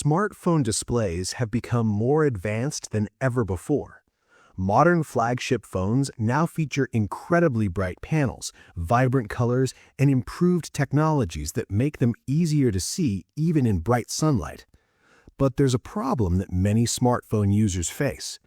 Smartphone displays have become more advanced than ever before. Modern flagship phones now feature incredibly bright panels, vibrant colors, and improved technologies that make them easier to see even in bright sunlight. But there's a problem that many smartphone users face.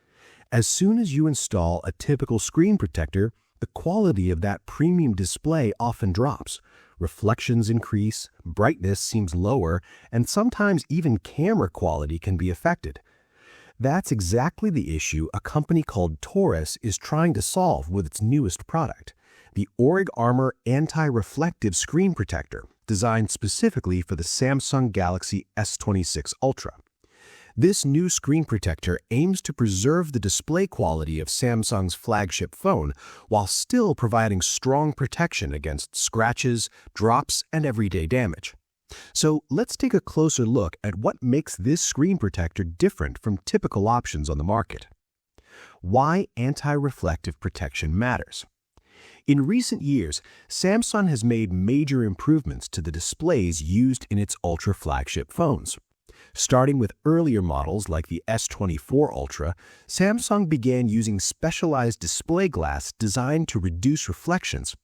As soon as you install a typical screen protector, the quality of that premium display often drops. Reflections increase, brightness seems lower, and sometimes even camera quality can be affected. That's exactly the issue a company called TORRAS is trying to solve with its newest product, the OrigArmor anti-reflective screen protector, designed specifically for the Samsung Galaxy S26 Ultra. This new screen protector aims to preserve the display quality of Samsung's flagship phone while still providing strong protection against scratches, drops, and everyday damage. So let's take a closer look at what makes this screen protector different from typical options on the market. Why anti-reflective protection matters. In recent years, Samsung has made major improvements to the displays used in its Ultra flagship phones. Starting with earlier models like the S24 Ultra, Samsung began using specialized display glass designed to reduce reflections.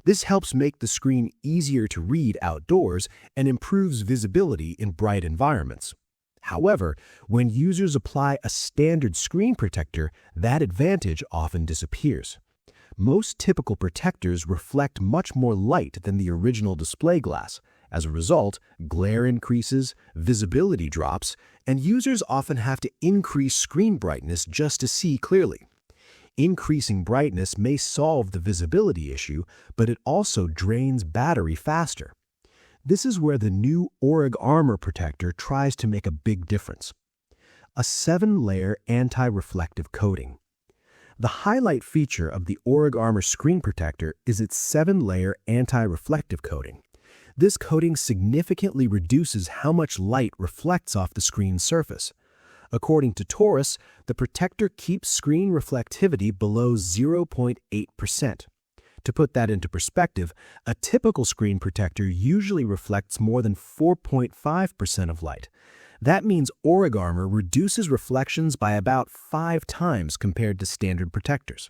This helps make the screen easier to read outdoors and improves visibility in bright environments. However, when users apply a standard screen protector, that advantage often disappears. Most typical protectors reflect much more light than the original display glass. As a result, glare increases, visibility drops, and users often have to increase screen brightness just to see clearly. Increasing brightness may solve the visibility issue, but it also drains battery faster. This is where the new OrigArmor protector tries to make a big difference. A 7-layer anti-reflective coating. The highlight feature of the OrigArmor screen protector is its 7-layer anti-reflective coating. This coating significantly reduces how much light reflects off the screen surface. According to TORRAS, the protector keeps screen reflectivity below 0.8%. To put that into perspective, a typical screen protector usually reflects more than 4.5% of light. That means OrigArmor reduces reflections by about 5 times compared to standard protectors.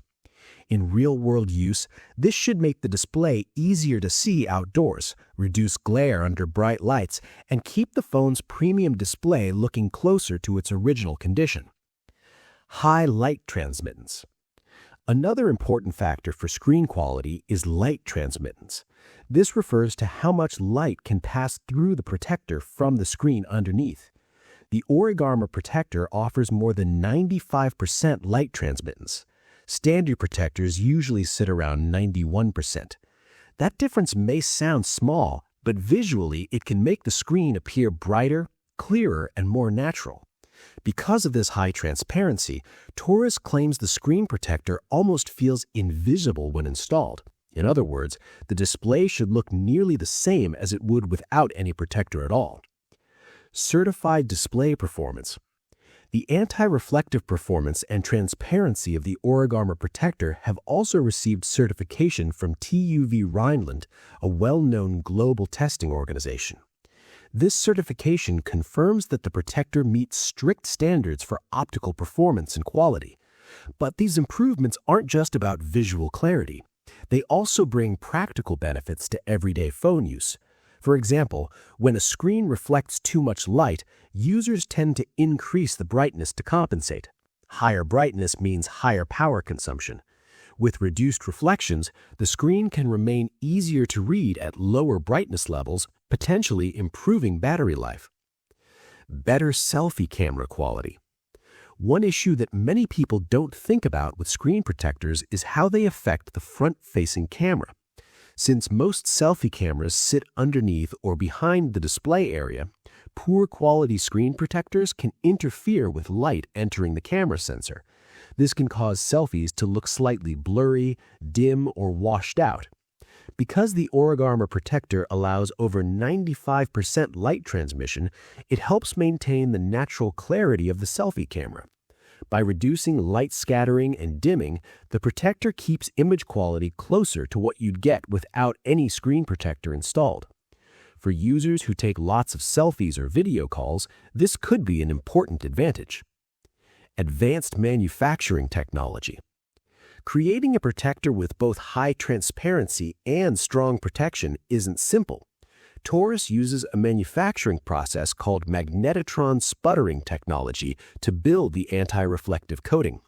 In real-world use, this should make the display easier to see outdoors, reduce glare under bright lights, and keep the phone's premium display looking closer to its original condition. High light transmittance. Another important factor for screen quality is light transmittance. This refers to how much light can pass through the protector from the screen underneath. The OrigArmor protector offers more than 95% light transmittance. Standard protectors usually sit around 91%. That difference may sound small, but visually it can make the screen appear brighter, clearer, and more natural. Because of this high transparency, TORRAS claims the screen protector almost feels invisible when installed. In other words, the display should look nearly the same as it would without any protector at all. Certified display performance. The anti-reflective performance and transparency of the OrigArmor protector have also received certification from TÜV Rheinland, a well-known global testing organization. This certification confirms that the protector meets strict standards for optical performance and quality. But these improvements aren't just about visual clarity. They also bring practical benefits to everyday phone use. For example, when a screen reflects too much light, users tend to increase the brightness to compensate. Higher brightness means higher power consumption. With reduced reflections, the screen can remain easier to read at lower brightness levels, potentially improving battery life. Better selfie camera quality. One issue that many people don't think about with screen protectors is how they affect the front-facing camera. Since most selfie cameras sit underneath or behind the display area, poor quality screen protectors can interfere with light entering the camera sensor. This can cause selfies to look slightly blurry, dim, or washed out. Because the OrigArmor protector allows over 95% light transmission, it helps maintain the natural clarity of the selfie camera. By reducing light scattering and dimming, the protector keeps image quality closer to what you'd get without any screen protector installed. For users who take lots of selfies or video calls, this could be an important advantage. Advanced manufacturing technology. Creating a protector with both high transparency and strong protection isn't simple. TORRAS uses a manufacturing process called magnetotron sputtering technology to build the anti-reflective coating.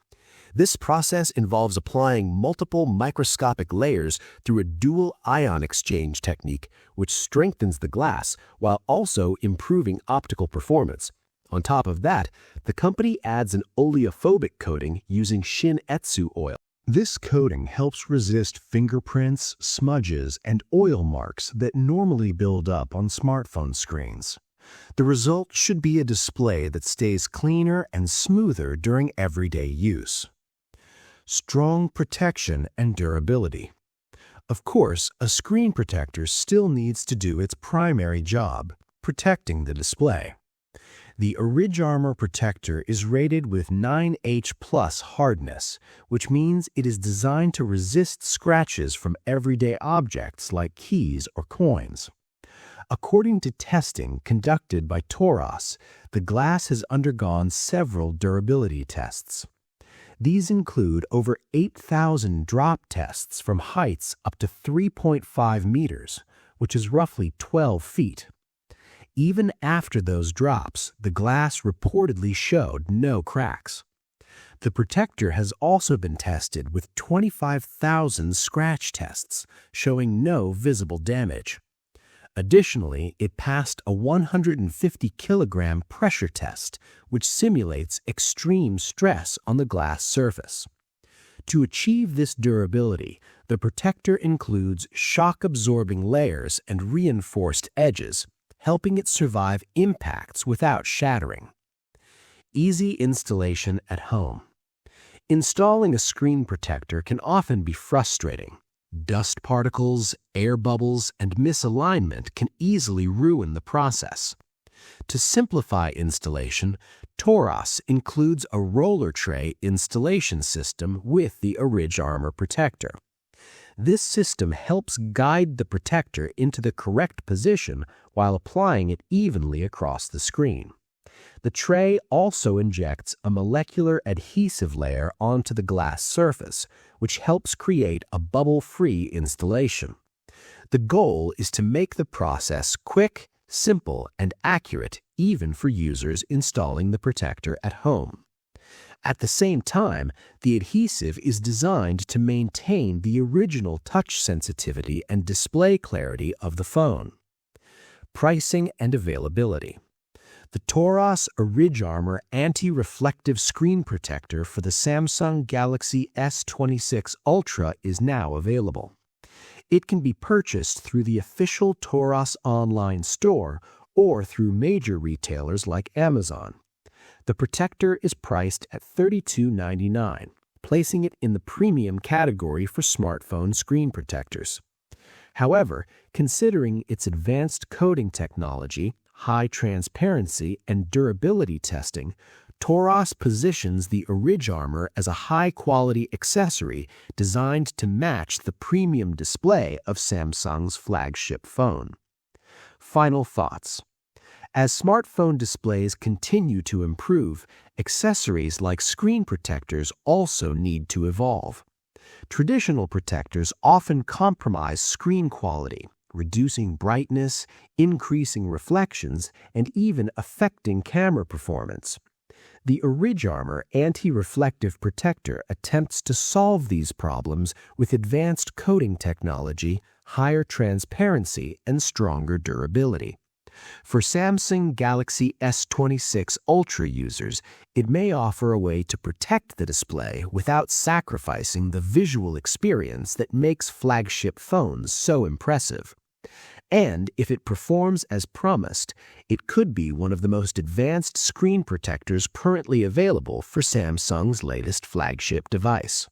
This process involves applying multiple microscopic layers through a dual ion exchange technique, which strengthens the glass while also improving optical performance. On top of that, the company adds an oleophobic coating using Shin-Etsu oil. This coating helps resist fingerprints, smudges, and oil marks that normally build up on smartphone screens. The result should be a display that stays cleaner and smoother during everyday use. Strong protection and durability. Of course, a screen protector still needs to do its primary job, protecting the display. The OrigArmor protector is rated with 9H+ hardness, which means it is designed to resist scratches from everyday objects like keys or coins. According to testing conducted by TORRAS, the glass has undergone several durability tests. These include over 8,000 drop tests from heights up to 3.5 meters, which is roughly 12 feet. Even after those drops, the glass reportedly showed no cracks. The protector has also been tested with 25,000 scratch tests, showing no visible damage. Additionally, it passed a 150-kilogram pressure test, which simulates extreme stress on the glass surface. To achieve this durability, the protector includes shock-absorbing layers and reinforced edges, helping it survive impacts without shattering. Easy installation at home. Installing a screen protector can often be frustrating. Dust particles, air bubbles, and misalignment can easily ruin the process. To simplify installation, TORRAS includes a roller tray installation system with the OrigArmor protector. This system helps guide the protector into the correct position while applying it evenly across the screen. The tray also injects a molecular adhesive layer onto the glass surface, which helps create a bubble-free installation. The goal is to make the process quick, simple, and accurate even for users installing the protector at home. At the same time, the adhesive is designed to maintain the original touch sensitivity and display clarity of the phone. Pricing and availability. The TORRAS OrigArmor anti-reflective screen protector for the Samsung Galaxy S26 Ultra is now available. It can be purchased through the official TORRAS online store or through major retailers like Amazon. The protector is priced at $32.99, placing it in the premium category for smartphone screen protectors. However, considering its advanced coating technology, high transparency, and durability testing, TORRAS positions the OrigArmor as a high-quality accessory designed to match the premium display of Samsung's flagship phone. Final thoughts. As smartphone displays continue to improve, accessories like screen protectors also need to evolve. Traditional protectors often compromise screen quality, reducing brightness, increasing reflections, and even affecting camera performance. The OrigArmor anti-reflective protector attempts to solve these problems with advanced coating technology, higher transparency, and stronger durability. For Samsung Galaxy S26 Ultra users, it may offer a way to protect the display without sacrificing the visual experience that makes flagship phones so impressive. And if it performs as promised, it could be one of the most advanced screen protectors currently available for Samsung's latest flagship device.